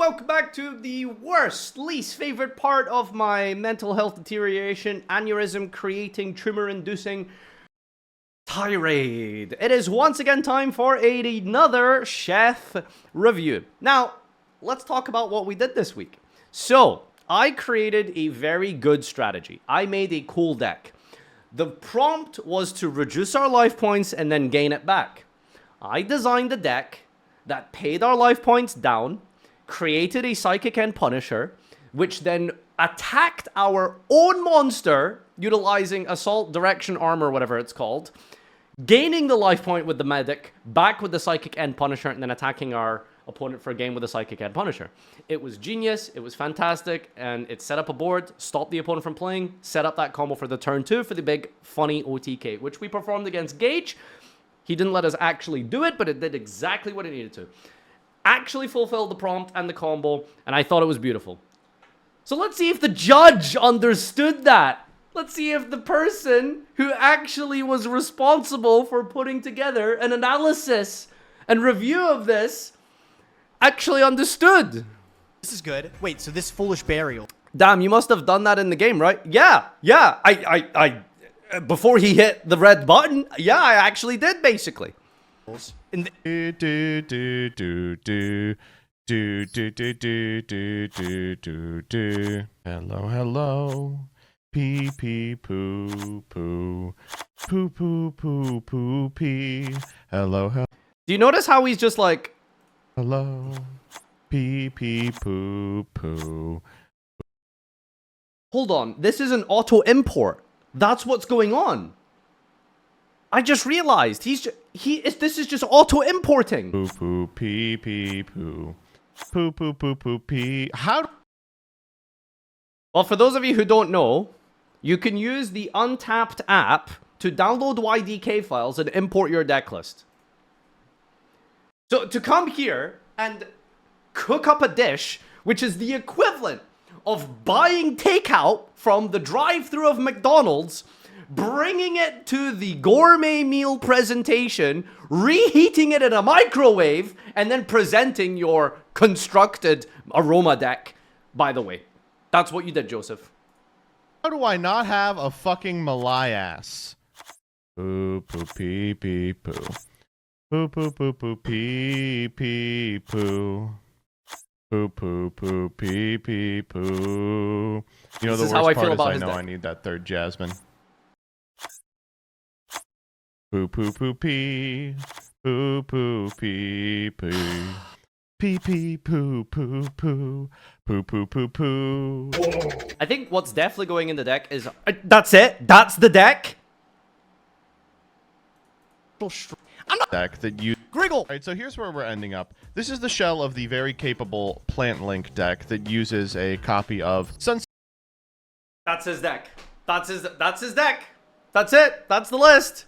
welcome back to the worst, least favorite part of my mental health deterioration, aneurysm creating, tumor inducing tirade. It is once again time for another chef review. Now, let's talk about what we did this week. So, I created a very good strategy. I made a cool deck. The prompt was to reduce our life points and then gain it back. I designed a deck that paid our life points down, created a Psychic and Punisher, which then attacked our own monster, utilizing Assault, Direction, Armor, whatever it's called, gaining the life point with the Medic, back with the Psychic and Punisher, and then attacking our opponent for a game with the Psychic and Punisher. It was genius, it was fantastic, and it set up a board, stopped the opponent from playing, set up that combo for the turn 2 for the big, funny OTK, which we performed against Gage. He didn't let us actually do it, but it did exactly what it needed to. Actually fulfilled the prompt and the combo, and I thought it was beautiful. So let's see if the judge understood that. Let's see if the person who actually was responsible for putting together an analysis and review of this actually understood. This is good. Wait, so this foolish burial. Damn, you must have done that in the game, right? Yeah, before he hit the red button, yeah, I actually did, basically. In Hello, hello. Pee pee poo poo. Poo poo poo poo pee. Hello, hello. Do you notice how he's just like... Hello. Pee pee poo poo. Hold on, this is an auto-import. That's what's going on. I just realized this is just auto-importing. Poo poo pee pee poo. Poo poo poo poo pee. How? Well, for those of you who don't know, you can use the Untapped app to download YDK files and import your deck list. So to come here and cook up a dish, which is the equivalent of buying takeout from the drive-thru of McDonald's, bringing it to the gourmet meal presentation, reheating it in a microwave, and then presenting your constructed aroma deck. By the way, that's what you did, Joseph. How do I not have a fucking Malay ass? Poo poo pee pee poo. Poo poo poo poo pee pee poo. Poo poo poo pee pee poo. You know, the worst part is I know I need that third Jasmine. Poo poo poo pee. Poo poo pee pee. Pee pee poo poo poo. Poo poo poo poo. I think what's definitely going in the deck is... that's it? That's the deck? I'm not deck that you Griggle. All right, so here's where we're ending up. This is the shell of the very capable Plant Link deck that uses a copy of Sunset. That's his deck. That's his deck. That's it. That's the list.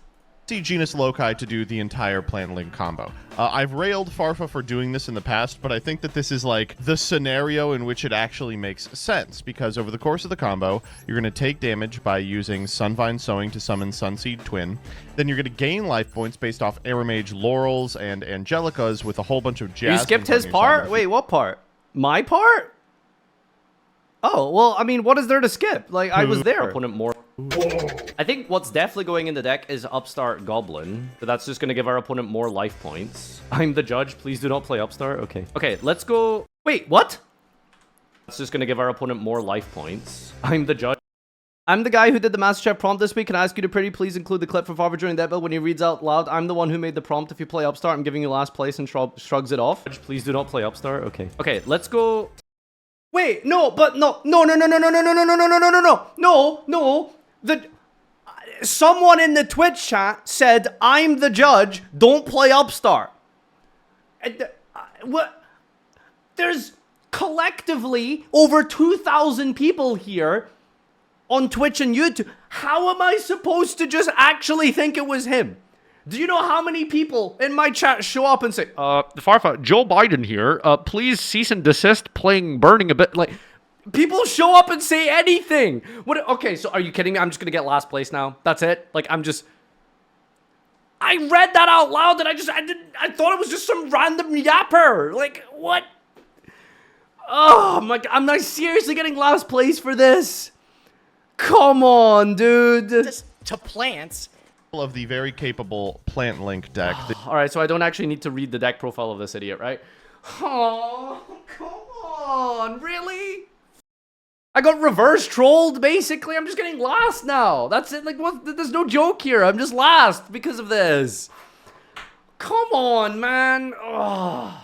Genus Loci to do the entire Plant Link combo. I've railed Farfa for doing this in the past, but I think that this is like the scenario in which it actually makes sense, because over the course of the combo, you're going to take damage by using Sunvine Sowing to summon Sunseed Twin. Then you're going to gain life points based off Aramage Laurels and Angelicas with a whole bunch of Jasmines. You skipped his part? Wait, what part? My part? Oh, well, I mean, what is there to skip? Like, I was there. Opponent more. I think what's definitely going in the deck is Upstart Goblin, but that's just going to give our opponent more life points. I'm the judge. Please do not play Upstart. Okay. Okay, let's go. Wait, what? That's just going to give our opponent more life points. I'm the judge. I'm the guy who did the Master Chef prompt this week. Can I ask you to pretty please include the clip from Farfa during that build when he reads out loud, "I'm the one who made the prompt. If you play Upstart, I'm giving you last place," and shrugs it off. Please do not play Upstart. Okay. Okay, let's go. Wait, no, but no. Someone in the Twitch chat said, "I'm the judge, don't play Upstart." What? There's collectively over 2,000 people here on Twitch and YouTube. How am I supposed to just actually think it was him? Do you know how many people in my chat show up and say, Farfa, Joe Biden here, please cease and desist playing Burning a bit, like... People show up and say anything. What? Okay, so are you kidding me? I'm just gonna get last place now. That's it. Like, I'm just... I read that out loud and I thought it was just some random yapper. Like, what? Oh my god, I'm not seriously getting last place for this. Come on, dude. Just to plants. Of the very capable plant link deck. All right, so I don't actually need to read the deck profile of this idiot, right? Oh, come on, really? I got reverse trolled, basically. I'm just getting last now. That's it. Like, what? There's no joke here. I'm just last because of this. Come on, man. Oh.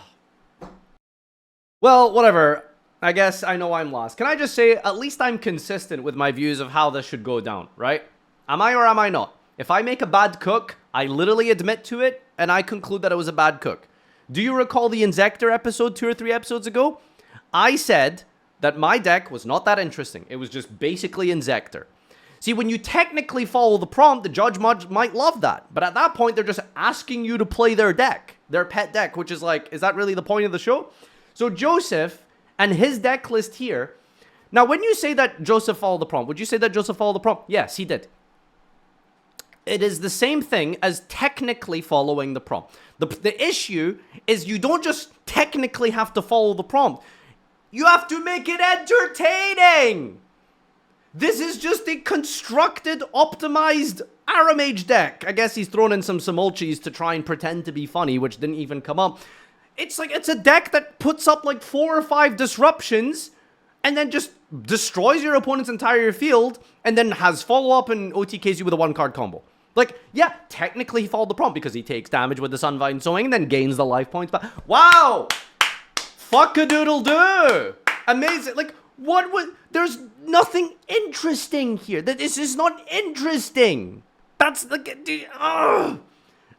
Well, whatever. I guess I know I'm lost. Can I just say, at least I'm consistent with my views of how this should go down, right? Am I or am I not? If I make a bad cook, I literally admit to it, and I conclude that it was a bad cook. Do you recall the Inzector episode 2 or 3 episodes ago? I said that my deck was not that interesting. It was just basically Inzector. See, when you technically follow the prompt, the judge might love that. But at that point, they're just asking you to play their deck, their pet deck, which is like, is that really the point of the show? So Joseph and his deck list here. Now, when you say that Joseph followed the prompt, would you say that Joseph followed the prompt? Yes, he did. It is the same thing as technically following the prompt. The issue is you don't just technically have to follow the prompt. You have to make it entertaining. This is just a constructed, optimized Aramage deck. I guess he's thrown in some Samolchis to try and pretend to be funny, which didn't even come up. It's like, it's a deck that puts up like 4 or 5 disruptions and then just destroys your opponent's entire field and then has follow-up and OTKs you with a 1-card combo. Like, yeah, technically he followed the prompt because he takes damage with the Sunvine Sowing and then gains the life points back. Wow! Fuck-a-doodle-doo! Amazing. Like, what was... There's nothing interesting here. This is not interesting. That's like... Ugh.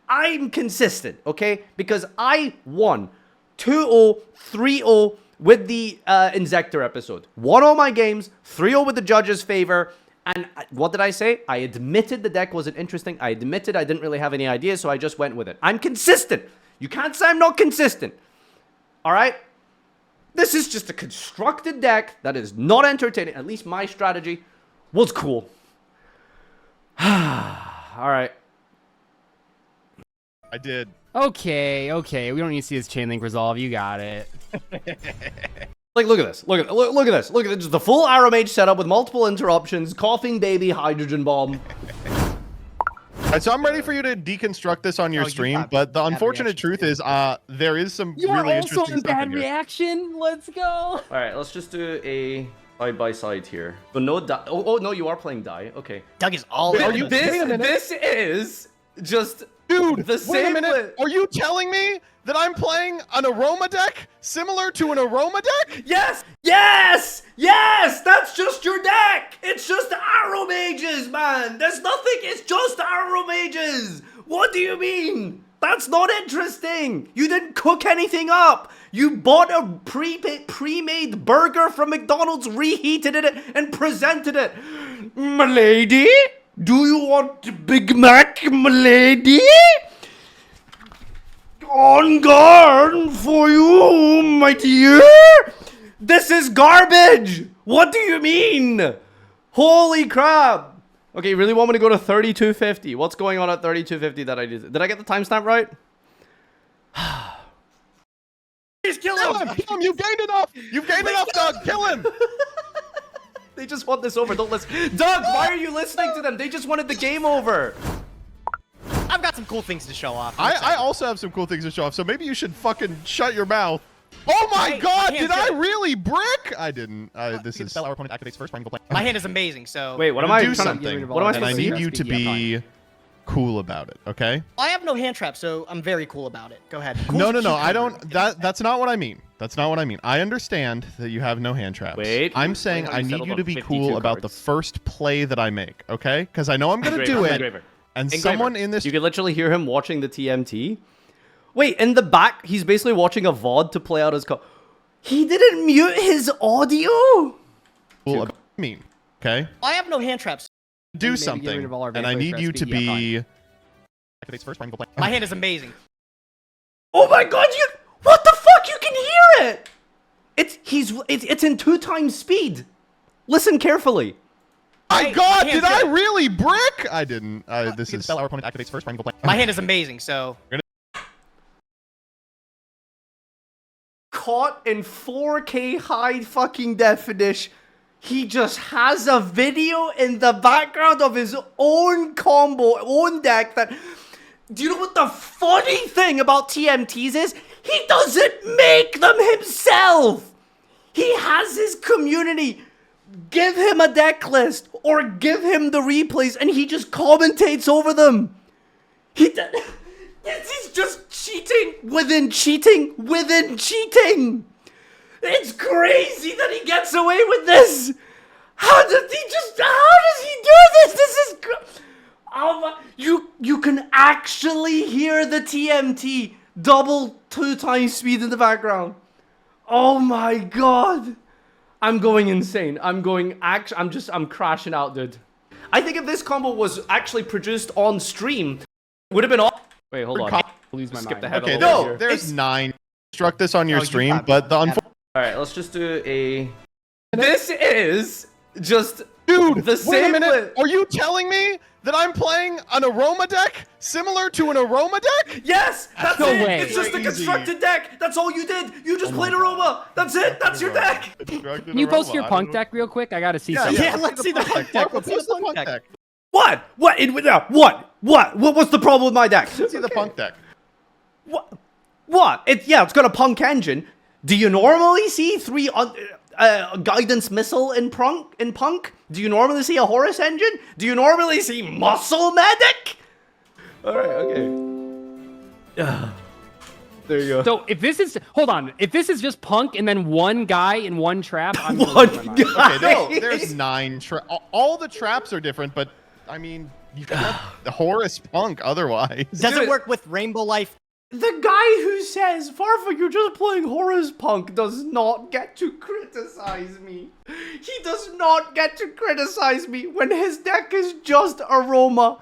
I'm consistent, okay? Because I won 2-0, 3-0 with the Inzector episode. Won all my games, 3-0 with the judge's favor. And what did I say? I admitted the deck wasn't interesting. I admitted I didn't really have any ideas, so I just went with it. I'm consistent. You can't say I'm not consistent. All right? This is just a constructed deck that is not entertaining. At least my strategy was cool. All right. I did. Okay. We don't need to see his chain link resolve. You got it. Like, look at this. Look at this. Look at this. Just the full Aramage setup with multiple interruptions, coughing baby, hydrogen bomb. All right, so I'm ready for you to deconstruct this on your stream, but the unfortunate truth is there is some really interesting stuff in bad here. reaction. Let's go. All right, let's just do a side-by-side here. But no die. Oh, no, you are playing die. Okay. Doug is all Wait, in. are you- This is just... Dude, the wait a same minute. Are you telling me that I'm playing an aroma deck similar to an aroma deck? Yes! Yes! Yes! That's just your deck! It's just Arrow Mages, man! There's nothing, it's just Arrow Mages! What do you mean? That's not interesting! You didn't cook anything up! You bought a pre-made burger from McDonald's, reheated it, and presented it! M'lady? Do you want Big Mac, m'lady? On guard for you, my dear! This is garbage! What do you mean? Holy crap! Okay, you really want me to go to 3250? What's going on at 3250 that I did? Did I get the timestamp right? Just kill Kill him. him! Kill him! You gained enough! You've gained enough, Doug! Kill him! They just want this over. Don't listen. Doug, why are you listening to them? They just wanted the game over. I've got some cool things to show off. I also have some cool things to show off, so maybe you should fucking shut your mouth. Oh my Hey, god, my did hand's I good. really brick? I didn't. This is... Spell our opponent activates first. Primeval play. My hand is amazing, so... Wait, what am I do trying to... something, What am I and supposed I to need do? you to be cool about it, okay? I have no hand trap, so I'm very cool about it. Go ahead. Cool No, I don't... That's not what I mean. That's not what I mean. I understand that you have no hand traps. Wait. I'm saying Wait, I you need settled you on to be 52 cool about the cards. first play that I make, okay? Because I know I'm going to do it, Engraver. and Engraver. someone in this... You could literally hear him watching the TMT. Wait, in the back, he's basically watching a VOD to play out his call. He didn't mute his audio? Cool about me, okay? I have no hand traps. Do Maybe get rid something, of all our and I Vampire need you to Threats, but be... Activates first. Primeval play. My hand is amazing. Oh my god, you... What the fuck? You can hear it! It's in 2 times speed. Listen carefully. My Hey, god, my did hand's I good. really brick? I didn't. This is... Spell our opponent activates first. Primeval play. My hand is amazing, so... caught in 4K high fucking definition. He just has a video in the background of his own combo, own deck that... Do you know what the funny thing about TMTs is? He doesn't make them himself! He has his community give him a deck list or give him the replays and he just commentates over them. He's just cheating within cheating within cheating. It's crazy that he gets away with this. How does he do this? This is you can actually hear the TMT double 2 times speed in the background. Oh my god. I'm going insane. I'm crashing out, dude. I think if this combo was actually produced on stream, would have been all. Wait, hold on. Lose my Skip mind. ahead a Okay, little bit no, here. there's 9. Struck this on your stream, but the unfortunate. All right, let's just do a. This is just Dude, the wait a same. minute. Are you telling me that I'm playing an aroma deck similar to an aroma deck? Yes, that's No it. way. It's just a Crazy. constructed deck. That's all you did. You just played aroma. That's it. That's your deck. Can you post your punk deck real quick? I gotta see something. Yeah, let's see the punk deck. Let's see the punk deck. What? What? What's the problem with my deck? Let's see the punk deck. What? It's got a punk engine. Do you normally see 3 guidance missile in punk? Do you normally see a Horus engine? Do you normally see muscle medic? All right, okay. There you go. So if this is if this is just punk and then one guy in one trap, I'm gonna One lose my mind. guy. Okay, there's 9. All the traps are different, but I mean, you got the Horus punk otherwise. Does Dude. it work with Rainbow Life? The guy who says, Farfa, you're just playing Horus Punk does not get to criticize me. He does not get to criticize me when his deck is just aroma.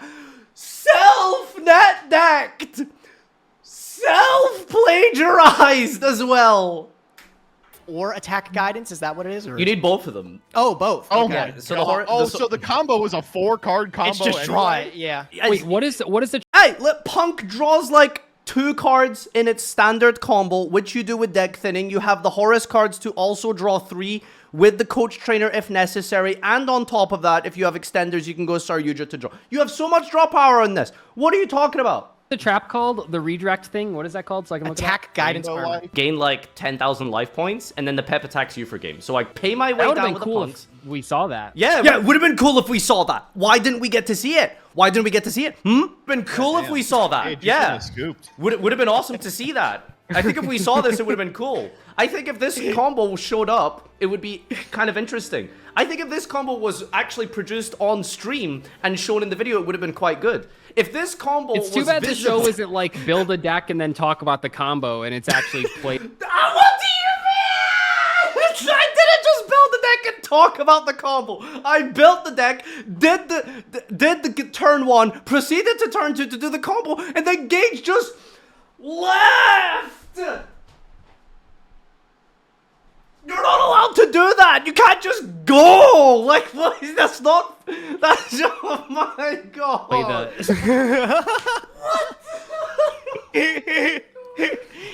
Self-net decked. Self-plagiarized as well. Or attack guidance? Is that what it is? Or... You need both of them. Oh, both. Oh Okay. my So god. the So the combo was a 4-card combo. It's just anyway? draw it. Yeah. Wait, what is the? Hey, Punk draws like 2 cards in its standard combo, which you do with deck thinning. You have the Horus cards to also draw 3 with the coach trainer if necessary. And on top of that, if you have extenders, you can go Saryuja to draw. You have so much draw power on this. What are you talking about? The trap called the redirect thing? What is that called? So I can look it up? Attack guidance Rainbow armor. Life. Gain like 10,000 life points, and then the pep attacks you for game. So I pay my way That would down have with been the cool punks. if we saw that. Yeah, it would have been cool if we saw that. Why didn't we get to see it? Been cool if we saw that. Hey, just yeah. kinda scooped. Would have been awesome to see that. I think if we saw this, it would have been cool. I think if this combo showed up, it would be kind of interesting. I think if this combo was actually produced on stream and shown in the video, it would have been quite good. If this combo It's too was bad the visible- show isn't like build a deck and then talk about the combo and it's actually played. What do you mean? I didn't just build the deck and talk about the combo. I built the deck, did the turn 1, proceeded to turn 2 to do the combo, and then Gage just left. You're not allowed to do that. You can't just go. Like, what? That's not. That's. Oh my god. Play the.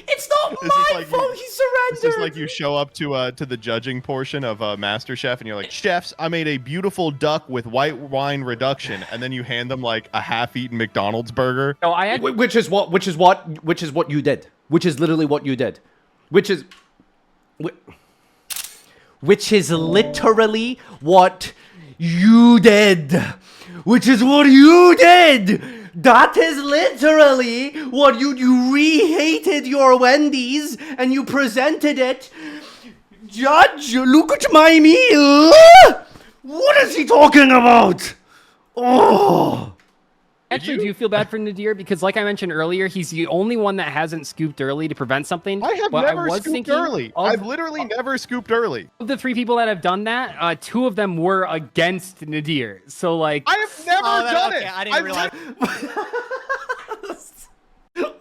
It's not This is my like fault. you- He It's surrendered. just like you show up to the judging portion of MasterChef and you're like, chefs, I made a beautiful duck with white wine reduction, and then you hand them like a half-eaten McDonald's burger. No, I had. Which is what you did. Which is literally what you did. Which is literally what you did. Which is what you did. That is literally what you rehated your Wendy's and you presented it. Judge, look at my meal. What is he talking about? Oh. Actually, do you feel bad for Nadir? Because, like I mentioned earlier, he's the only one that hasn't scooped early to prevent something. I have But never was scooped thinking early. of- I've literally never scooped early. Of the 3 people that have done that, 2 of them were against Nadir. So, like, I have never done okay, it. I didn't realize.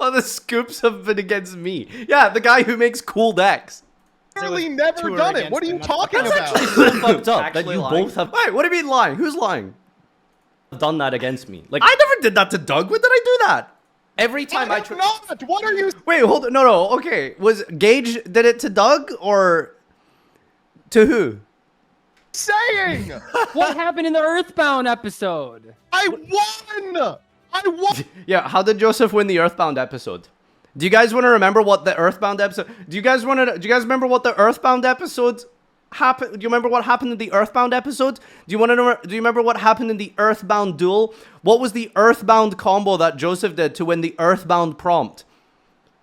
All the scoops have been against me. Yeah, the guy who makes cool decks. literally was never 2 are done it. against What are you him. talking about? So fucked up that Actually you lying. both have. Wait, what do you mean lying? Who's lying? Done that against me. Like I never did that to Doug. When did I do that? Every time I have try. not. What are you Wait, hold on. No. Okay. Was Gage did it to Doug or to who? saying? What happened in the Earthbound episode? I won. I won. Yeah, how did Joseph win the Earthbound episode? Do you guys want to remember what the Earthbound episode? Do you guys remember what the Earthbound episode happened? Do you remember what happened in the Earthbound episode? Do you remember what happened in the Earthbound duel? What was the Earthbound combo that Joseph did to win the Earthbound prompt?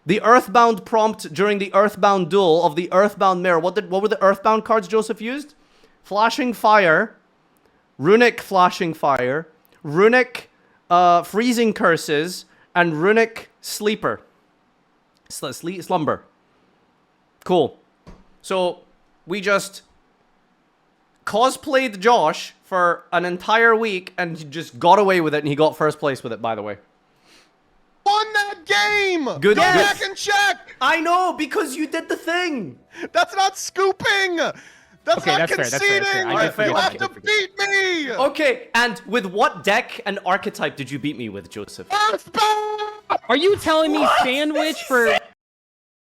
The Earthbound prompt during the Earthbound duel of the Earthbound mirror. What were the Earthbound cards Joseph used? Flashing Fire, Runic Flashing Fire, Runic Freezing Curses, and Runic Sleeper. Slumber. Cool. So we just cosplayed Josh for an entire week and he just got away with it, and he got first place with it, by the way. Won that game. Good. Go Yes. back and check. I know, because you did the thing. That's not scooping. That's Okay, not that's fair, that's conceding. fair, I forget, You I have to beat me. Okay, and with what deck and archetype did you beat me with, Joseph? Earthbound. Are you telling me What? sandwich for?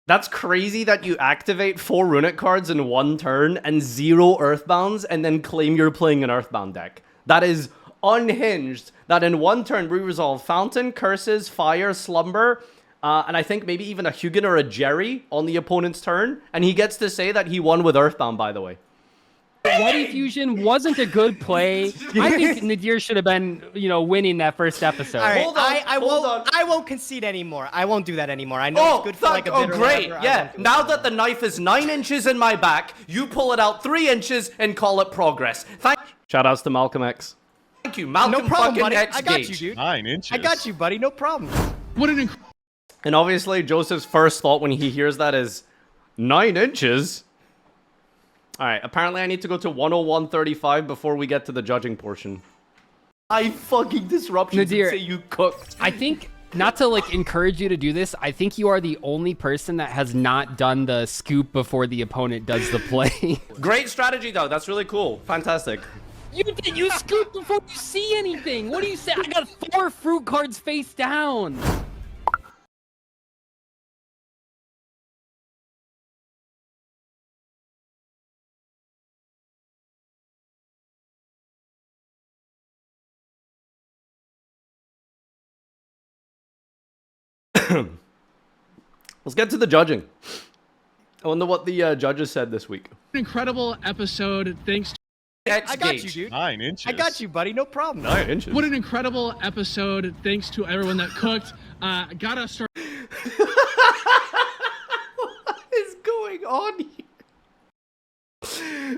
That's crazy that you activate 4 Runic cards in 1 turn and 0 Earthbounds and then claim you're playing an Earthbound deck. That is unhinged. That in 1 turn we resolve Fountain, Curses, Fire, Slumber, and I think maybe even a Hugin or a Jerry on the opponent's turn, and he gets to say that he won with Earthbound, by the way. Bloody Fusion wasn't a good play. I think Nadir should have been, winning that first episode. All right, Hold on, hold on. I won't concede anymore. I won't do that anymore. I know it's good for like a bit or great. whatever. I Yeah, won't do it. now that the knife is 9 inches in my back, you pull it out 3 inches and call it progress. Shoutouts to Malcolm X. Thank you, Malcolm No problem, fucking buddy. X I got you, Gage. dude. 9 inches. I got you, buddy. No problem. And obviously, Joseph's first thought when he hears that is 9 inches. All right, apparently I need to go to 101.35 before we get to the judging portion. I fucking disruptions Nadir, and say you cooked. I think, not to encourage you to do this, I think you are the only person that has not done the scoop before the opponent does the play. Great strategy, though. That's really cool. Fantastic. You scoop before you see anything. What do you say? I got 4 fruit cards face down. Let's get to the judging. I wonder what the judges said this week. Incredible episode. Thanks. X I got you, Gage. dude. 9 inches. I got you, buddy. No problem. 9 inches. What an incredible episode. Thanks to everyone that cooked. Gotta start. What is going on here?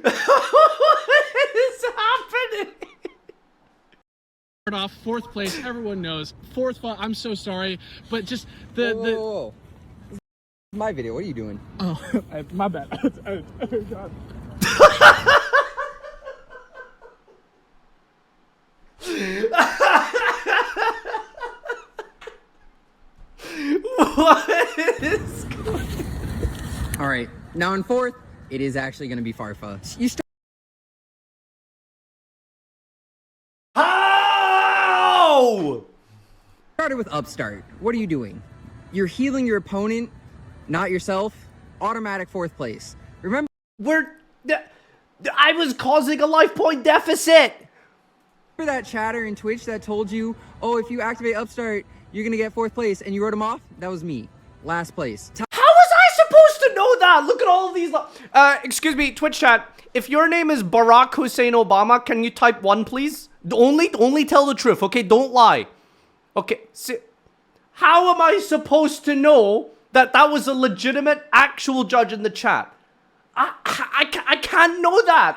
What is happening? Off 4th place. Everyone knows 4th spot. I'm so sorry, but just the Whoa. This is my video. What are you doing? oh my bad. Oh, God. What is going All right. Now in 4th, it is actually going to be Farfa. You How? started with Upstart. What are you doing? You're healing your opponent, not yourself. Automatic 4th place. Remember I was causing a life point deficit. that chatter in Twitch that told you, oh, if you activate Upstart, you're going to get 4th place, and you wrote him off? That was me. Last place. How was I supposed to know that? Look at all of these. Excuse me, Twitch chat. If your name is Barack Hussein Obama, can you type 1, please? Only tell the truth, okay? Don't lie. Okay. How am I supposed to know that that was a legitimate, actual judge in the chat? I can't know that.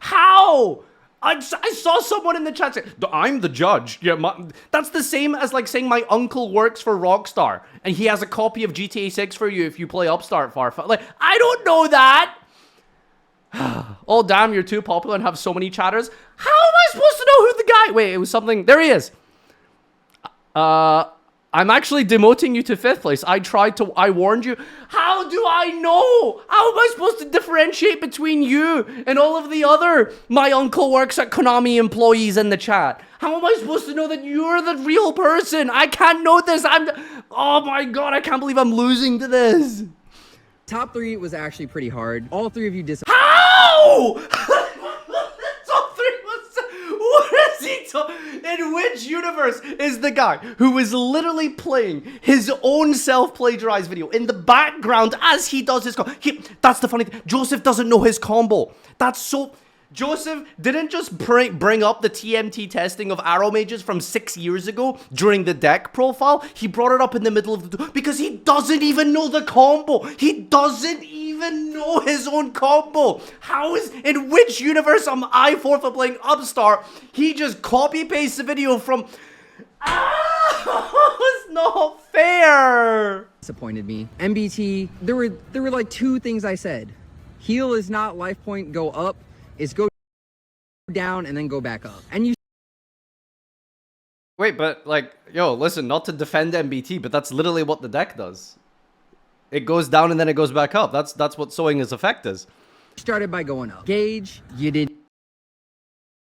How? I saw someone in the chat say, I'm the judge. Yeah, that's the same as saying my uncle works for Rockstar and he has a copy of GTA 6 for you if you play Upstart Farfa. I don't know that. Oh, damn, you're too popular and have so many chatters. How am I supposed to know who the guy... Wait, it was something... There he is. I'm actually demoting you to 5th place. I warned you. How do I know? How am I supposed to differentiate between you and all of the other my uncle works at Konami employees in the chat? How am I supposed to know that you're the real person? I can't know this. Oh my god, I can't believe I'm losing to this. Top 3 was actually pretty hard. All 3 of you How? Top 3 was... What is he talking? In which universe is the guy who is literally playing his own self-plagiarized video in the background as he does his that's the funny thing. Joseph doesn't know his combo. That's so... Joseph didn't just bring up the TMT testing of arrow mages from 6 years ago during the deck profile. He brought it up in the middle of the... Because he doesn't even know the combo. He doesn't even know his own combo. How is... In which universe am I Farfa playing Upstart? He just copy-pastes the video from... It's not fair. disappointed me. MBT, there were like 2 things I said. Heal is not life point go up. It's go down and then go back up. And you... Wait, but like, yo, listen, not to defend MBT, but that's literally what the deck does. It goes down and then it goes back up. That's what sowing his effect is. started by going up. Gage, you did...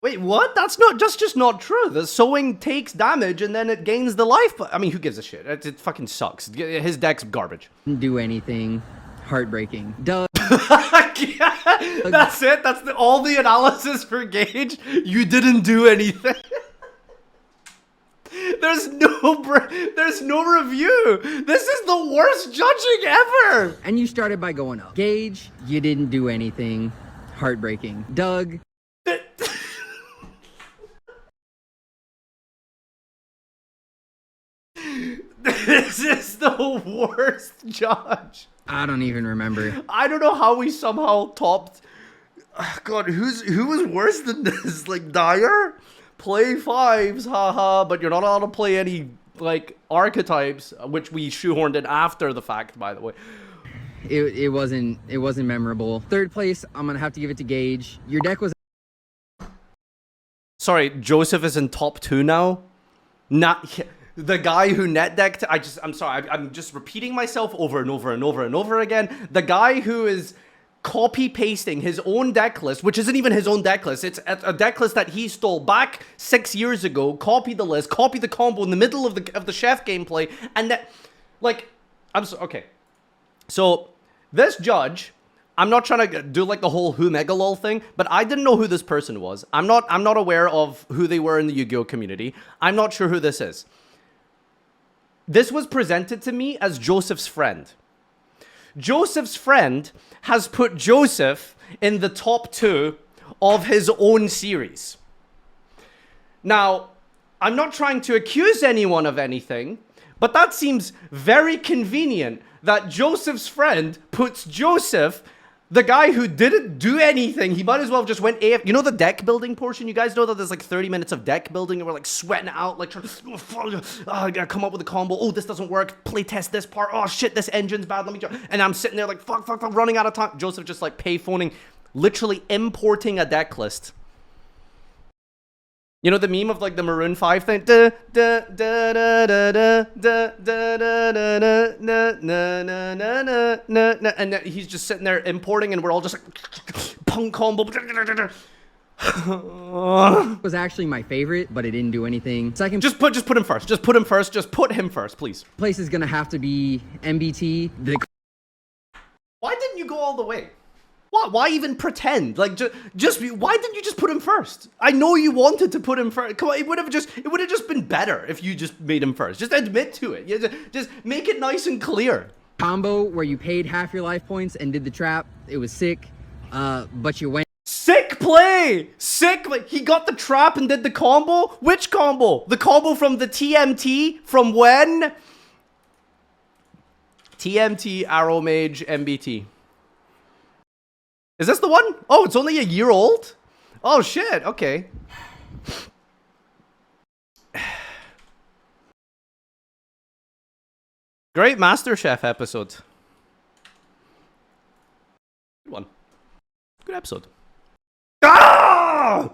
Wait, what? That's just not true. The sowing takes damage and then it gains the life. I mean, who gives a shit? It fucking sucks. His deck's garbage. Didn't do anything. Heartbreaking. Duh. That's it. That's all the analysis for Gage. You didn't do anything. There's no review. This is the worst judging ever. And you started by going up. Gage, you didn't do anything. Heartbreaking. Doug. This is the worst judge. I don't even remember. I don't know how we somehow topped. God, who was worse than this? Like Dyer? Play 5s, haha, but you're not allowed to play any like archetypes, which we shoehorned in after the fact, by the way. It wasn't memorable. 3rd place, I'm gonna have to give it to Gage. Your deck was... Sorry, Joseph is in top 2 now. Not the guy who net decked. I'm sorry. I'm just repeating myself over and over and over and over again. The guy who is copy pasting his own deck list, which isn't even his own deck list. It's a deck list that he stole back 6 years ago. Copy the list, copy the combo in the middle of the chef gameplay, and that, like, okay. So this judge, I'm not trying to do like the whole who megalol thing, but I didn't know who this person was. I'm not aware of who they were in the Yu-Gi-Oh community. I'm not sure who this is. This was presented to me as Joseph's friend. Joseph's friend has put Joseph in the top 2 of his own series. Now, I'm not trying to accuse anyone of anything, but that seems very convenient that Joseph's friend puts Joseph, the guy who didn't do anything. He might as well have just went AF. You know the deck building portion? You guys know that there's like 30 minutes of deck building and we're like sweating it out, like trying to I gotta come up with a combo. Oh, this doesn't work. Play test this part. Oh shit, this engine's bad. Let me try. And I'm sitting there like fuck, running out of time. Joseph just like payphoning, literally importing a deck list. You know the meme of like the Maroon 5 thing? And he's just sitting there importing and we're all just like punk combo. was actually my favorite, but it didn't do anything. 2nd Just put him first. Just put him first. Just put him first, please. place is gonna have to be MBT. Why didn't you go all the way? Why even pretend? Like, why didn't you just put him first? I know you wanted to put him first. Come on, it would have just been better if you just made him first. Just admit to it. Just make it nice and clear. Combo where you paid half your life points and did the trap. It was sick, but you went... Sick play! Sick play! He got the trap and did the combo? Which combo? The combo from the TMT? From when? TMT, Arrow Mage, MBT. Is this the one? Oh, it's only a year old? Oh, shit. Okay. Great MasterChef episode. Good one. Good episode. Ah!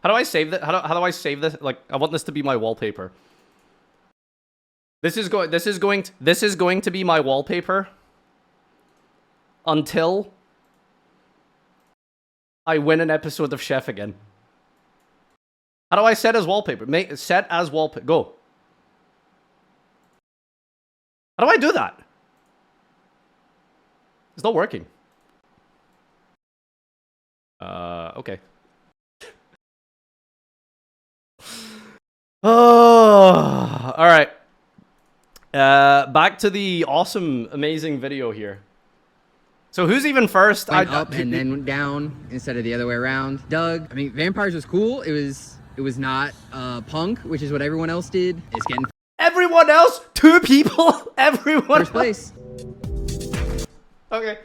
How do I save that? How do I save this? Like, I want this to be my wallpaper. This is going to be my wallpaper until I win an episode of Chef again. How do I set as wallpaper? Set as wallpaper. Go. How do I do that? It's not working. Okay. Oh, all right. Back to the awesome, amazing video here. So who's even first? Went up and then went down instead of the other way around. Doug, I mean, Vampires was cool. It was not Punk, which is what everyone else did. It's getting Everyone else? 2 people? Everyone first place. Okay.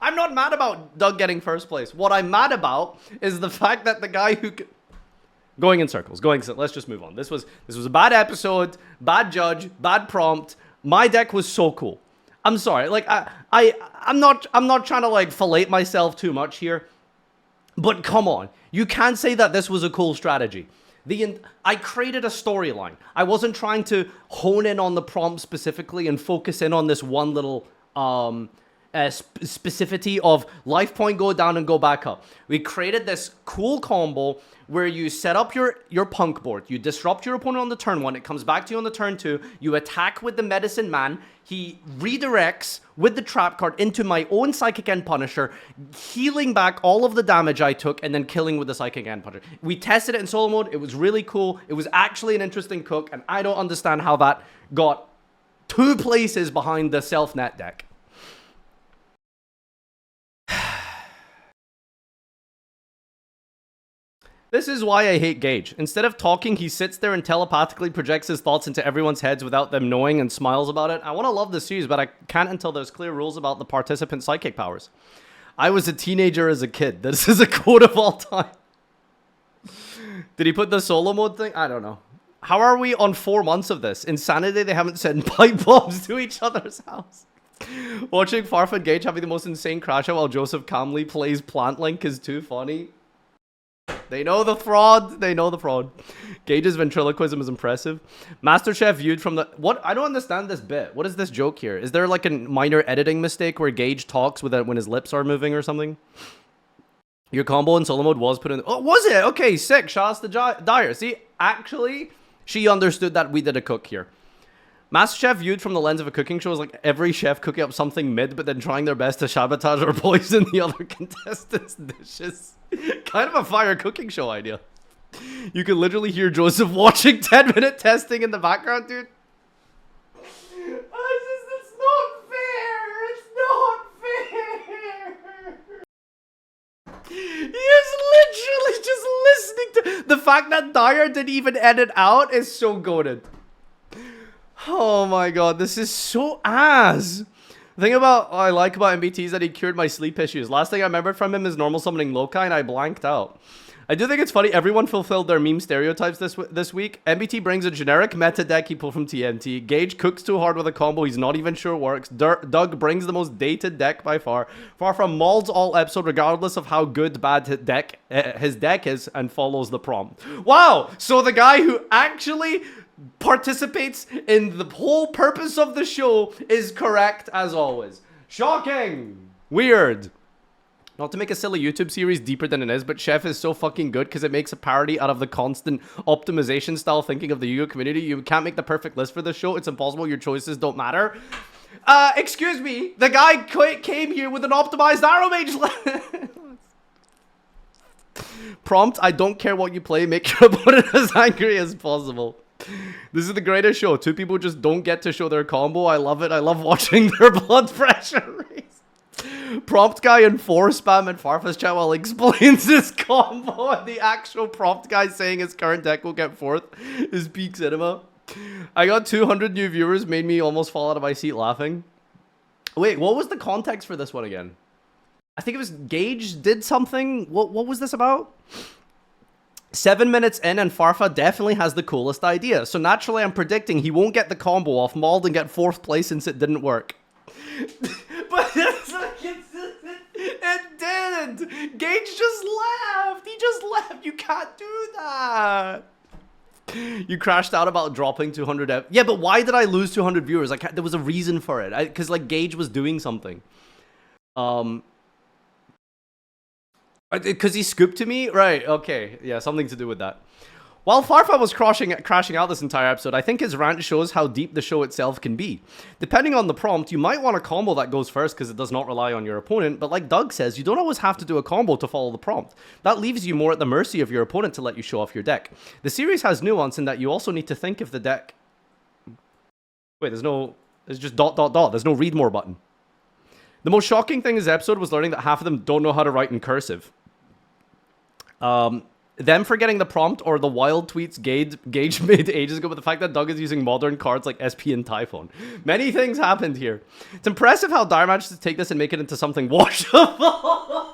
I'm not mad about Doug getting first place. What I'm mad about is the fact that the guy who... Going in circles. Let's just move on. This was a bad episode, bad judge, bad prompt. My deck was so cool. I'm sorry. Like, I'm not trying to, like, fillet myself too much here. But come on. You can't say that this was a cool strategy. I created a storyline. I wasn't trying to hone in on the prompt specifically and focus in on this one little specificity of life point go down and go back up. We created this cool combo where you set up your punk board. You disrupt your opponent on the turn 1. It comes back to you on the turn 2. You attack with the medicine man. He redirects with the trap card into my own Psychic End Punisher, healing back all of the damage I took, and then killing with the Psychic End Punisher. We tested it in solo mode. It was really cool. It was actually an interesting cook, and I don't understand how that got 2 places behind the self-net deck. This is why I hate Gage. Instead of talking, he sits there and telepathically projects his thoughts into everyone's heads without them knowing and smiles about it. I want to love this series, but I can't until there's clear rules about the participant's psychic powers. I was a teenager as a kid. This is a quote of all time. Did he put the solo mode thing? I don't know. How are we on 4 months of this? Insanity, they haven't sent pipe bombs to each other's house. Watching Farfa and Gage having the most insane crash out while Joseph calmly plays Plant Link is too funny. They know the fraud. They know the fraud. Gage's ventriloquism is impressive. MasterChef viewed from the... What? I don't understand this bit. What is this joke here? Is there like a minor editing mistake where Gage talks with it when his lips are moving or something? Your combo in solo mode was put in... Oh, was it? Okay, sick. Shouts to Dyer. See, actually, she understood that we did a cook here. MasterChef viewed from the lens of a cooking show is like every chef cooking up something mid, but then trying their best to sabotage or poison the other contestants' dishes. Kind of a fire cooking show idea. You can literally hear Joseph watching 10-minute testing in the background, dude. It's not fair. It's not fair. He is literally just listening to... The fact that Dyer didn't even edit out is so goated. Oh my god, this is so ass. The thing I like about MBT is that he cured my sleep issues. Last thing I remembered from him is normal summoning Loki, and I blanked out. I do think it's funny, everyone fulfilled their meme stereotypes this week. MBT brings a generic meta deck he pulled from TNT. Gage cooks too hard with a combo he's not even sure works. Doug brings the most dated deck by far. Farfa mauls all episode regardless of how good, bad his deck is and follows the prompt. Wow! So the guy who actually... participates in the whole purpose of the show is correct as always. Shocking. Weird. Not to make a silly YouTube series deeper than it is, but Chef is so fucking good because it makes a parody out of the constant optimization style thinking of the Yu-Gi-Oh community. You can't make the perfect list for this show. It's impossible. Your choices don't matter. Excuse me. The guy came here with an optimized Arrow Mage prompt. I don't care what you play. Make your opponent as angry as possible. This is the greatest show. 2 people just don't get to show their combo. I love it. I love watching their blood pressure raise. Prompt guy in 4 spam and Farfa's chat while he explains his combo, and the actual prompt guy saying his current deck will get 4th is peak cinema. I got 200 new viewers, made me almost fall out of my seat laughing. Wait, what was the context for this one again? I think it was Gage did something. What was this about? 7 minutes in, and Farfa definitely has the coolest idea. So naturally, I'm predicting he won't get the combo off mauled and get 4th place since it didn't work. But it's like it didn't. Gage just laughed. He just laughed. You can't do that. You crashed out about dropping 200. Yeah, but why did I lose 200 viewers? Like, there was a reason for it. Because, like, Gage was doing something. Because he scooped to me? Right, okay. Yeah, something to do with that. While Farfa was crashing out this entire episode, I think his rant shows how deep the show itself can be. Depending on the prompt, you might want a combo that goes first because it does not rely on your opponent, but like Doug says, you don't always have to do a combo to follow the prompt. That leaves you more at the mercy of your opponent to let you show off your deck. The series has nuance in that you also need to think if the deck... Wait, there's just ... There's no read more button. The most shocking thing in this episode was learning that half of them don't know how to write in cursive. Them forgetting the prompt or the wild tweets Gage made ages ago, but the fact that Doug is using modern cards like SP and Typhon. Many things happened here. It's impressive how Dire managed to take this and make it into something washable.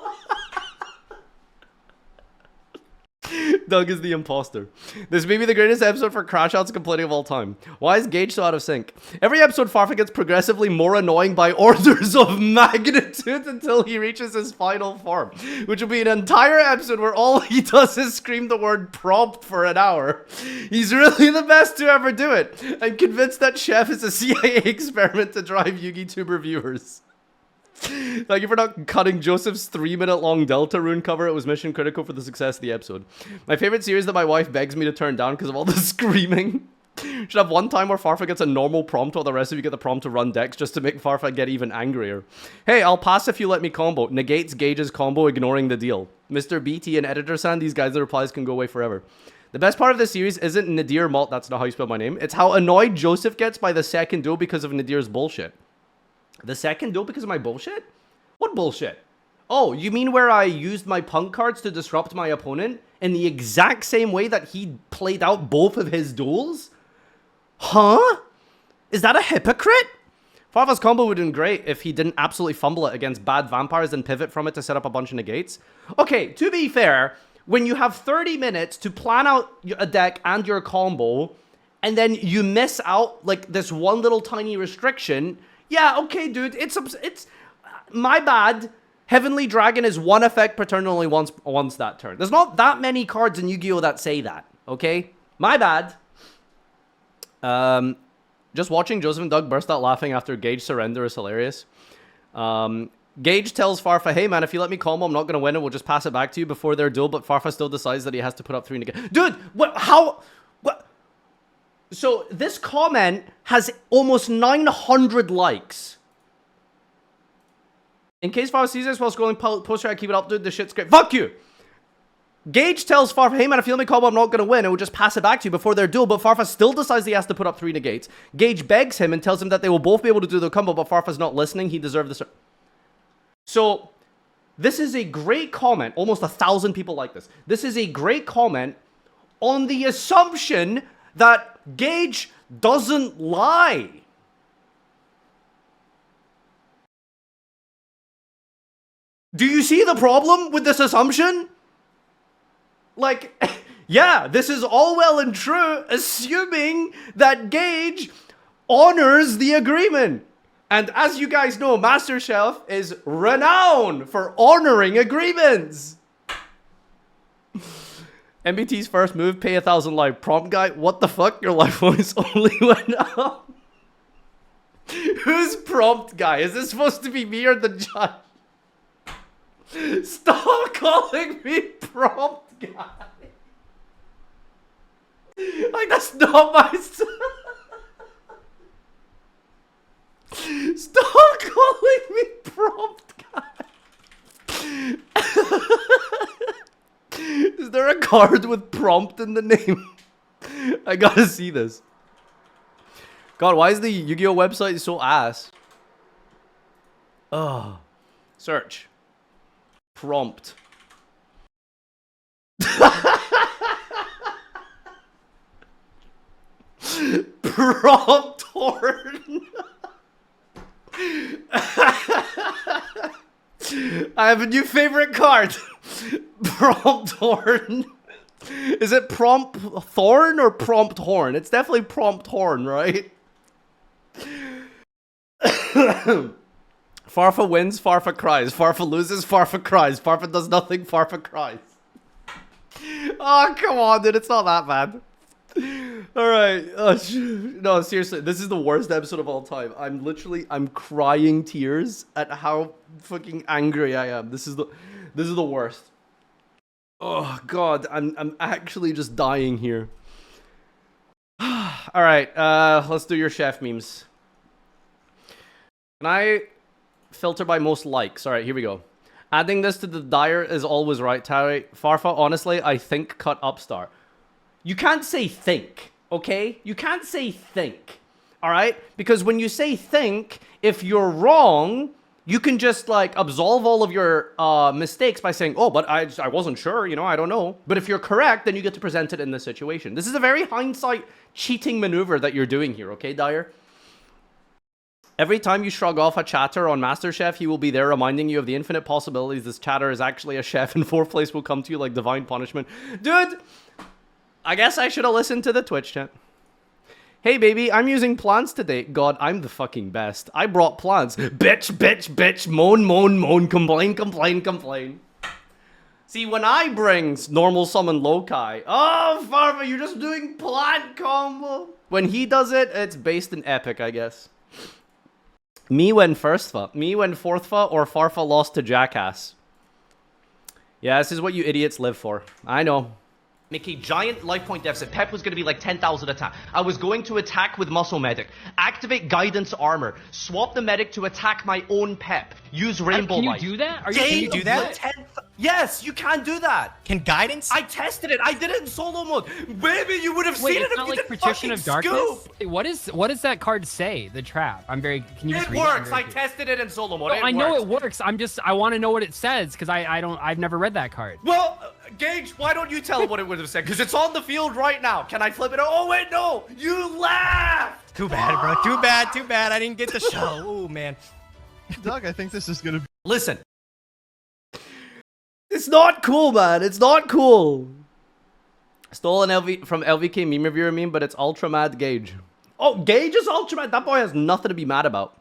Doug is the imposter. This may be the greatest episode for Crashouts complaining of all time. Why is Gage so out of sync? Every episode, Farfa gets progressively more annoying by orders of magnitude until he reaches his final form, which will be an entire episode where all he does is scream the word prompt for an hour. He's really the best to ever do it. I'm convinced that Chef is a CIA experiment to drive Yugi Tuber viewers. Thank you for not cutting Joseph's 3-minute-long Delta rune cover. It was mission critical for the success of the episode. My favorite series that my wife begs me to turn down because of all the screaming. Should have one time where Farfa gets a normal prompt while the rest of you get the prompt to run decks just to make Farfa get even angrier. Hey, I'll pass if you let me combo. Negates Gage's combo, ignoring the deal. Mr. BT and Editor San, these guys' replies can go away forever. The best part of this series isn't Nadir Malt, that's not how you spell my name. It's how annoyed Joseph gets by the second duel because of Nadir's bullshit. The second duel because of my bullshit? What bullshit? Oh, you mean where I used my punk cards to disrupt my opponent in the exact same way that he played out both of his duels? Huh? Is that a hypocrite? Farfa's combo would have been great if he didn't absolutely fumble it against bad vampires and pivot from it to set up a bunch of negates. Okay, to be fair, when you have 30 minutes to plan out a deck and your combo, and then you miss out like this one little tiny restriction... Yeah, okay, dude, it's my bad. Heavenly Dragon is one effect per turn, only once that turn. There's not that many cards in Yu-Gi-Oh! That say that, okay? My bad. Just watching Joseph and Doug burst out laughing after Gage surrender is hilarious. Gage tells Farfa, hey man, if you let me combo, I'm not going to win it. We'll just pass it back to you before their duel, but Farfa still decides that he has to put up 3 negates. Dude, what? How? What? So this comment has almost 900 likes. In case Farfa sees this while scrolling poster, I keep it up, dude. This shit's great. Fuck you! Gage tells Farfa, hey man, if you let me combo, I'm not gonna win. It will just pass it back to you before their duel, but Farfa still decides he has to put up 3 negates. Gage begs him and tells him that they will both be able to do the combo, but Farfa's not listening. He deserved this. So, this is a great comment. Almost 1,000 people like this. This is a great comment on the assumption that Gage doesn't lie. Do you see the problem with this assumption? Like, yeah, this is all well and true, assuming that Gage honors the agreement. And as you guys know, Master Chef is renowned for honoring agreements. MBT's first move, pay 1,000 life. Prompt guy, what the fuck? Your life points only went up. Who's prompt guy? Is this supposed to be me or the judge? Stop calling me prompt guy. Like, that's not my... Stop calling me prompt guy. Is there a card with prompt in the name? I gotta see this. God, why is the Yu-Gi-Oh website so ass? Oh. Search. Prompt. Prompt horn. I have a new favorite card. Prompt horn. Is it prompt thorn or prompt horn? It's definitely prompt horn, right? Farfa wins, Farfa cries. Farfa loses, Farfa cries. Farfa does nothing, Farfa cries. Oh, come on, dude. It's not that bad. All right. No, seriously, this is the worst episode of all time. I'm crying tears at how fucking angry I am. This is the worst. Oh God, I'm actually just dying here. All right, let's do your chef memes. Can I filter by most likes? All right, here we go. Adding this to the dire is always right, Terry. Farfa, honestly, I think cut Upstart. You can't say think, okay? You can't say think, all right? Because when you say think, if you're wrong, you can just like absolve all of your mistakes by saying, oh, but I wasn't sure, you know, I don't know. But if you're correct, then you get to present it in this situation. This is a very hindsight cheating maneuver that you're doing here, okay, Dyer? Every time you shrug off a chatter on MasterChef, he will be there reminding you of the infinite possibilities this chatter is actually a chef and fourth place will come to you like divine punishment. Dude, I guess I should have listened to the Twitch chat. Hey baby, I'm using plants today. God, I'm the fucking best. I brought plants. Bitch, bitch, bitch, moan, moan, moan, complain, complain, complain. See, when I bring normal summon Lokai, oh, Farfa, you're just doing plant combo. When he does it, it's based in epic, I guess. Me when Firstfa. Me when Fourthfa or Farfa lost to Jackass. Yeah, this is what you idiots live for. I know. Make a giant life point deficit. Pep was going to be like 10,000 attack. I was going to attack with Muscle Medic. Activate Guidance Armor. Swap the Medic to attack my own Pep. Use Rainbow Light. Can you do that? Can you do that? Yes, you can do that. Can Guidance? I tested it. I did it in solo mode. Baby, you would have Wait, seen it it's if not you like didn't Partition fucking of Darkness? scoop. Wait, what does that card say? The trap. I'm very. Can you just It read works. it? I tested it in solo mode. No, It I know works. it works. I want to know what it says because I've never read that card. Well, Gage, why don't you tell him what it would have said? Because it's on the field right now. Can I flip it? Oh, wait, no. You laughed. Too bad, bro. Too bad. Too bad. I didn't get the show. Oh man. Doug, I think this is gonna be. Listen. It's not cool, man. It's not cool. Stole an from LVK meme reviewer meme, but it's Ultra Mad Gage. Oh, Gage is Ultra Mad. That boy has nothing to be mad about.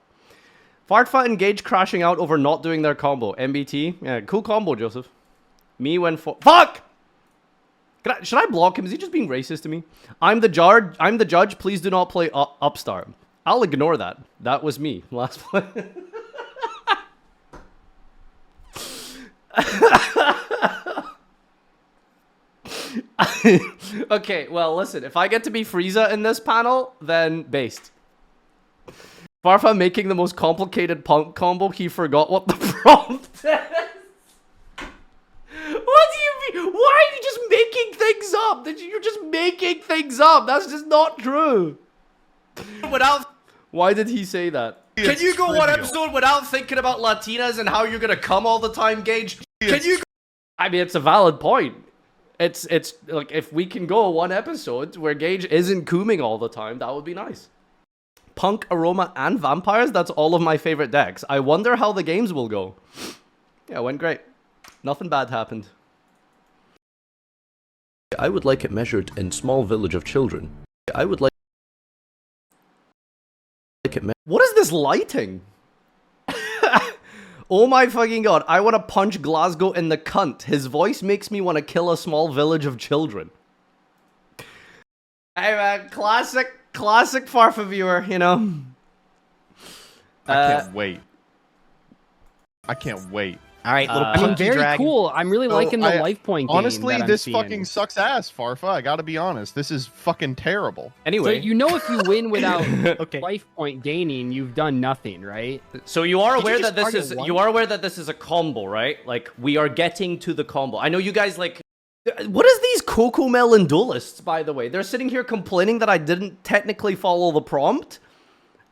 Farfa and Gage crashing out over not doing their combo. MBT. Yeah, cool combo, Joseph. Me when fuck! Should I block him? Is he just being racist to me? I'm the judge. Please do not play Upstart. I'll ignore that. That was me last play. Okay, well, listen. If I get to be Frieza in this panel, then based. Farfa making the most complicated punk combo. He forgot what the prompt is. What do you mean? Why are you just making things up? You're just making things up. That's just not true. Why did he say that? Can you go one episode without thinking about Latinas and how you're gonna come all the time, Gage? Can you? I mean, it's a valid point. It's like if we can go one episode where Gage isn't cooming all the time, that would be nice. Punk, Aroma, and Vampires. That's all of my favorite decks. I wonder how the games will go. Yeah, it went great. Nothing bad happened. I would like it measured in small village of children. I would like it What is this lighting? Oh my fucking god. I want to punch Glasgow in the cunt. His voice makes me want to kill a small village of children. Hey man, classic Farfa viewer, you know. I can't wait. I can't wait. All right, little I mean, punky very dragon. cool. I'm really liking the life point game Honestly, that I'm this seeing. fucking sucks ass, Farfa. I gotta be honest. This is fucking terrible. So Anyway, you know if you win without Okay. life point gaining, you've done nothing, right? so you are Did you aware just that this target is one? you are aware that this is a combo, right? Like we are getting to the combo. I know you guys like. What is these Coco Melon duelists, by the way? They're sitting here complaining that I didn't technically follow the prompt.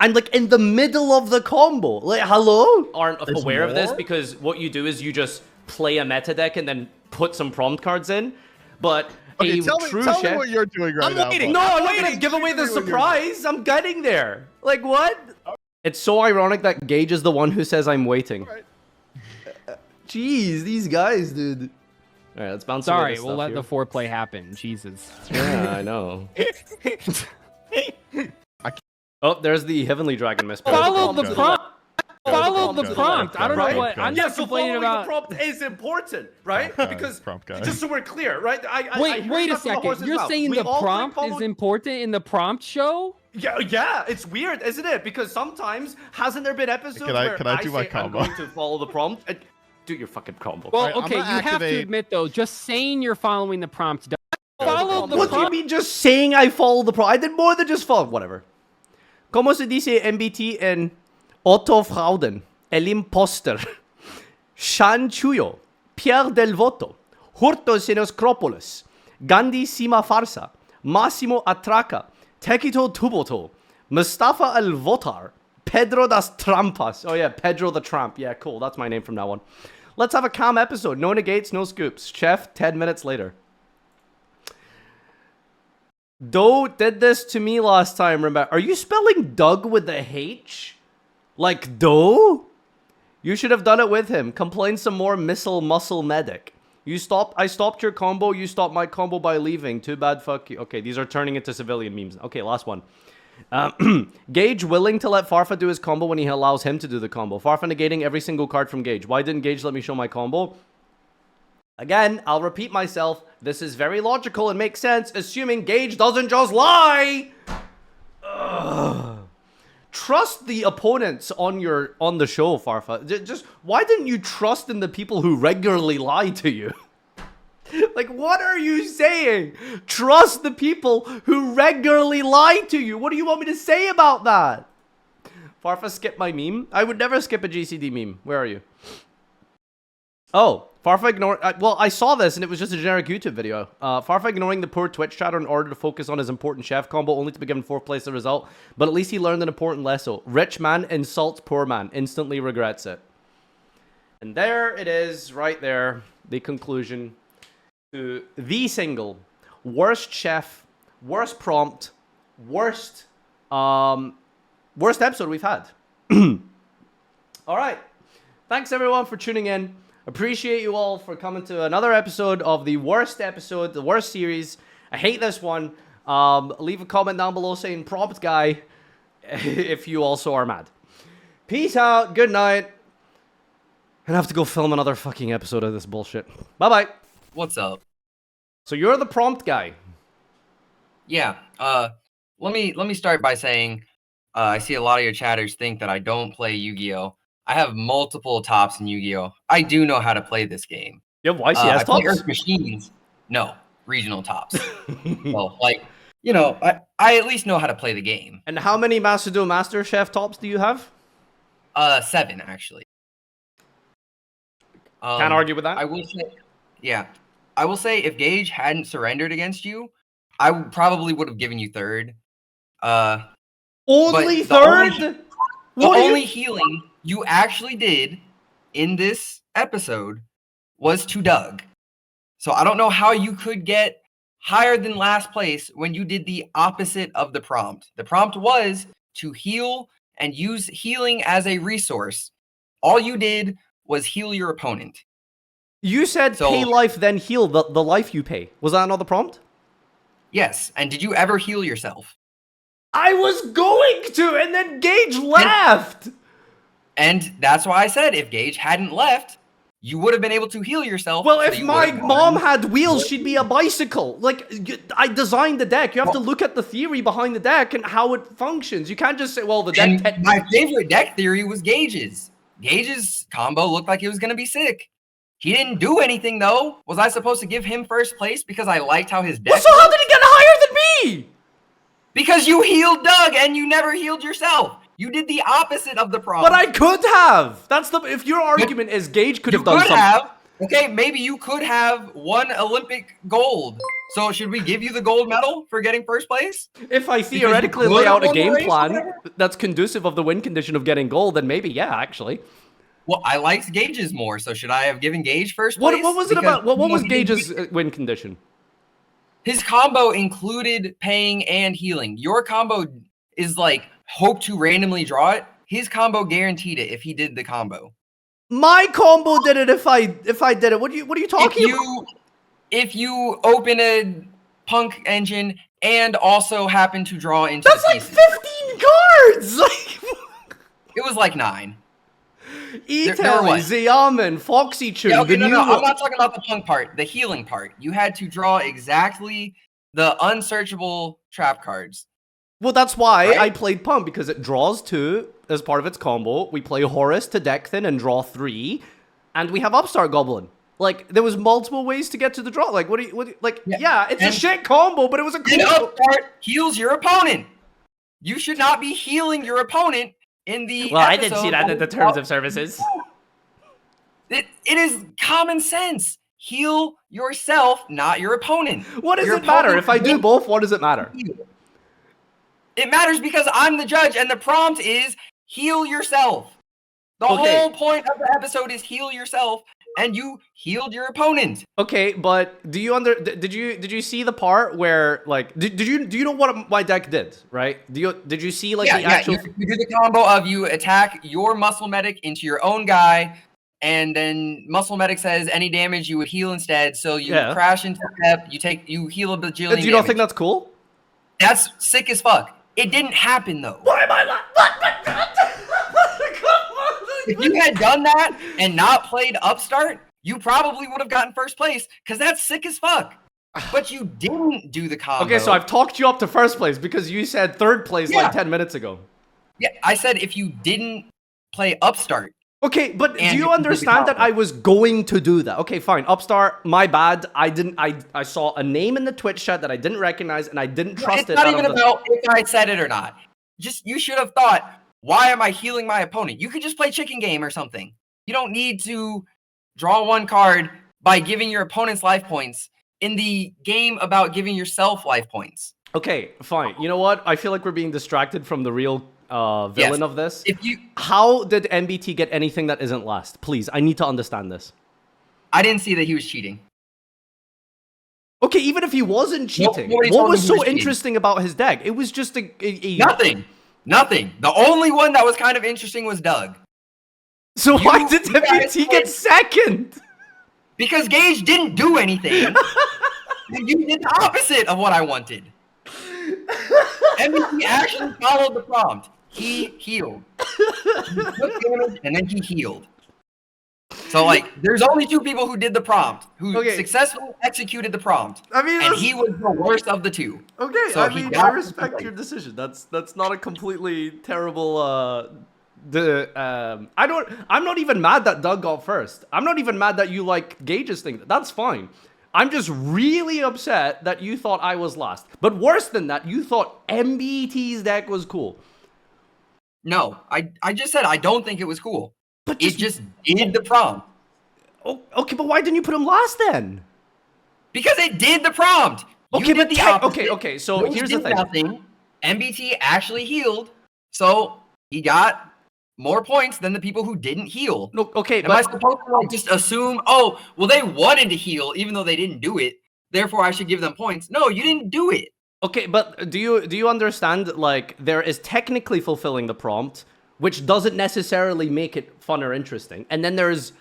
I'm like in the middle of the combo. Like, hello? Aren't aware of this because what you do is you just play a meta deck and then put some prompt cards in. But Okay, a tell true me chef. what you're doing right now. waiting. bud. No, I'm not gonna give away the surprise. I'm getting there. Like what? It's so ironic that Gage is the one who says I'm waiting. Right. Jeez, these guys, dude. All right, let's bounce. Sorry, we'll let the foreplay happen. Jesus. Yeah, I know. Oh, there's the Heavenly Dragon miss. Follow the prompt. Follow followed the to prompt. life, I don't know right? what. I'm Yeah, just so complaining following about. the prompt is important, right? Because prompt guy. just so we're clear, right? I Wait, hear wait a that from the second. horse's You're mouth. saying We the all prompt follow- is important in the prompt show? Yeah, it's weird, isn't it? Because sometimes hasn't there been episodes where can I do my say combo? I'm going to follow the prompt? And do your fucking combo. Well, Alright, I'm okay, you gonna have to activate- admit though, just saying you're following the prompt. Follow the What do you prompt. mean just saying I follow the prompt? I did more than just follow. Whatever. ¿Cómo se dice MBT en Otto Frauden? El imposter. Chanchullo. Pierre del Voto. Hurtos en los Crópolis. Gandhi Sima Farsa. Massimo Atraca. Tekito Tuboto. Mustafa El Votar. Pedro das Trampas. Oh yeah, Pedro the Tramp. Yeah, cool. That's my name from now on. Let's have a calm episode. No negates, no scoops. Chef, 10 minutes later. Doe did this to me last time, remember? Are you spelling Doug with a H? Like Doe? You should have done it with him. Complain some more, missile muscle medic. I stopped your combo, you stopped my combo by leaving. Too bad, fuck you. Okay, these are turning into civilian memes. Okay, last one. Gage willing to let Farfa do his combo when he allows him to do the combo. Farfa negating every single card from Gage. Why didn't Gage let me show my combo? Again, I'll repeat myself. This is very logical and makes sense, assuming Gage doesn't just lie. Ugh. Trust the opponents on the show, Farfa. Just why didn't you trust in the people who regularly lie to you? Like, what are you saying? Trust the people who regularly lie to you. What do you want me to say about that? Farfa skipped my meme. I would never skip a GCD meme. Where are you? Oh, Farfa ignored... well, I saw this and it was just a generic YouTube video. Farfa ignoring the poor Twitch chatter in order to focus on his important chef combo, only to be given 4th place as a result. But at least he learned an important lesson. Rich man insults poor man. Instantly regrets it. And there it is, right there. The conclusion to the single worst chef, worst prompt, worst episode we've had. All right. Thanks everyone for tuning in. Appreciate you all for coming to another episode of the worst series. I hate this one. Leave a comment down below saying prompt guy if you also are mad. Peace out. Good night. And I have to go film another fucking episode of this bullshit. Bye-bye. What's up? So you're the prompt guy. Yeah. Let me start by saying I see a lot of your chatters think that I don't play Yu-Gi-Oh! I have multiple tops in Yu-Gi-Oh! I do know how to play this game. You have YCS I play tops? Earth Machines. No, regional tops. Well, like, you know, I at least know how to play the game. And how many Master Duel Master Chef tops do you have? 7 actually. Can't argue with that. I will say, yeah. I will say if Gage hadn't surrendered against you, I probably would have given you 3rd. Only the 3rd? The only healing you actually did in this episode was to Doug. So I don't know how you could get higher than last place when you did the opposite of the prompt. The prompt was to heal and use healing as a resource. All you did was heal your opponent. You said pay life, then heal the life you pay. Was that another prompt? Yes. And did you ever heal yourself? I was going to, and then Gage left. And that's why I said if Gage hadn't left, you would have been able to heal yourself. Well, so if you my would have mom won. had wheels, she'd be a bicycle. Like, I designed the deck. You have to look at the theory behind the deck and how it functions. You can't just say, well, the deck... And my favorite deck theory was Gage's. Gage's combo looked like it was going to be sick. He didn't do anything, though. Was I supposed to give him 1st place because I liked how his deck Well, so how did he get higher than me? Because you healed Doug and you never healed yourself. You did the opposite of the problem. But I could have. That's the... If your argument is Gage could have done something... have. Okay, maybe you could have won Olympic gold. So should we give you the gold medal for getting 1st place? If I theoretically lay out a game plan that's conducive of the win condition of getting gold, then maybe, yeah, actually. Well, I liked Gage's more, so should I have given Gage 1st place? What was it about? What was he Gage's win condition? His combo included paying and healing. Your combo is like hope to randomly draw it. His combo guaranteed it if he did the combo. My combo did it if I did it. What are you talking about? If you open a punk engine and also happen to draw into That's the like pieces. 15 cards. It was like 9. were what? Ziaman, Foxy Chun, Yeah, okay, the no, new no, I'm one. not talking about the punk part, the healing part. You had to draw exactly the unsearchable trap cards. Well, that's why Right? I played Pump, because it draws 2 as part of its combo. We play Horus to deck thin and draw 3, and we have Upstart Goblin. Like, there was multiple ways to get to the draw. Like, yeah, it's a shit combo, but it was a cool. And Upstart heals your opponent. You should not be healing your opponent in the. Well, I didn't see that in the terms of services. It is common sense. Heal yourself, not your opponent. What does Your it matter? opponent If I do won't both, what does it matter? heal. It matters because I'm the judge, and the prompt is heal yourself. The whole point of the episode is heal yourself, and you healed your opponent. Okay, but do you did you see the part where, like, do you know what my deck did, right? Did you see, like, the actual? You do the combo of you attack your muscle medic into your own guy, and then muscle medic says any damage you would heal instead. So you crash into step, you heal a bajillion. Do you not think that's cool? That's sick as fuck. It didn't happen though. Why am I not? If you had done that and not played Upstart, you probably would have gotten first place, because that's sick as fuck. But you didn't do the combo. Okay, so I've talked you up to first place because you said third place like 10 minutes ago. Yeah, I said if you didn't play Upstart. Okay, but do you understand that I was going to do that? Okay, fine. Upstart, my bad. I saw a name in the Twitch chat that I didn't recognize, and I didn't trust it. It's not even about if I said it or not. Just, you should have thought, why am I healing my opponent? You could just play chicken game or something. You don't need to draw one card by giving your opponent's life points in the game about giving yourself life points. Okay, fine. You know what? I feel like we're being distracted from the real villain of this. How did MBT get anything that isn't last? Please, I need to understand this. I didn't see that he was cheating. Okay, even if he wasn't cheating, what was so interesting about his deck? It was just Nothing. The only one that was kind of interesting was Doug. So why did MBT get second? Because Gage didn't do anything. And you did the opposite of what I wanted. MBT actually followed the prompt. He healed. He took damage and then he healed. So, like, there's only 2 people who did the prompt, who successfully executed the prompt. I mean, and he was the worst of the 2. Okay, so I respect your decision. That's not a completely terrible. I'm not even mad that Doug got first. I'm not even mad that you like Gage's thing. That's fine. I'm just really upset that you thought I was last. But worse than that, you thought MBT's deck was cool. No, I just said I don't think it was cool. But it just did the prompt. Oh, okay, but why didn't you put him last then? Because it did the prompt. Okay, but okay. So here's the thing. Nothing. MBT actually healed, so he got more points than the people who didn't heal. No, okay, Am I supposed to, like, just assume, oh, well, they wanted to heal even though they didn't do it, therefore I should give them points? No, you didn't do it. Okay, but do you understand, like, there is technically fulfilling the prompt, which doesn't necessarily make it fun or interesting, and then there's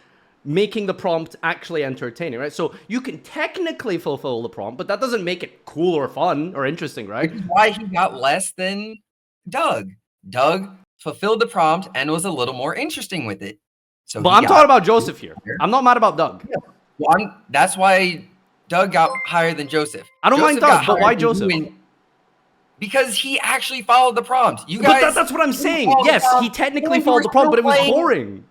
making the prompt actually entertaining, right? So you can technically fulfill the prompt, but that doesn't make it cool or fun or interesting, right? Which is why he got less than Doug. Doug fulfilled the prompt and was a little more interesting with it. So, but I'm talking about Joseph here. I'm not mad about Doug. Yeah. Well, that's why Doug got higher than Joseph. I don't mind Doug, but why Joseph? Because he actually followed the prompt. You guys, but that's what I'm saying. Yes, he technically followed the prompt, but it was boring.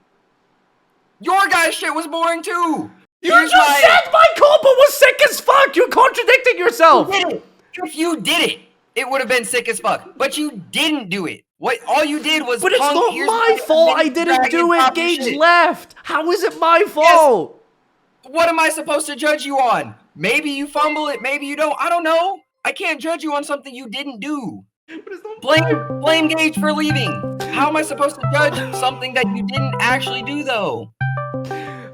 Your guy's shit was boring too. You just said my combo was sick as fuck. You're contradicting yourself. If you did it, it would have been sick as fuck. But you didn't do it. All you did was. But it's not my fault. I didn't do it. Gage left. How is it my fault? Yes. What am I supposed to judge you on? Maybe you fumble it. Maybe you don't. I don't know. I can't judge you on something you didn't do. Blame Gage for leaving. How am I supposed to judge something that you didn't actually do, though?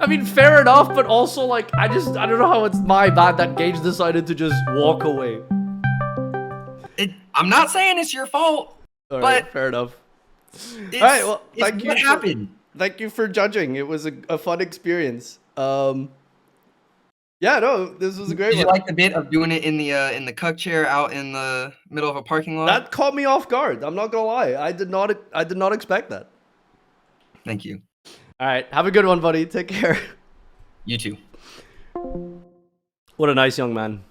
I mean, fair enough, but also, like, I don't know how it's my bad that Gage decided to just walk away. I'm not saying it's your fault, but fair enough. All right, well, thank you. What happened? Thank you for judging. It was a fun experience. Yeah, no, this was a great one. Did you like the bit of doing it in the cuck chair out in the middle of a parking lot? That caught me off guard. I'm not gonna lie. I did not expect that. Thank you. All right. Have a good one, buddy. Take care. You too. What a nice young man.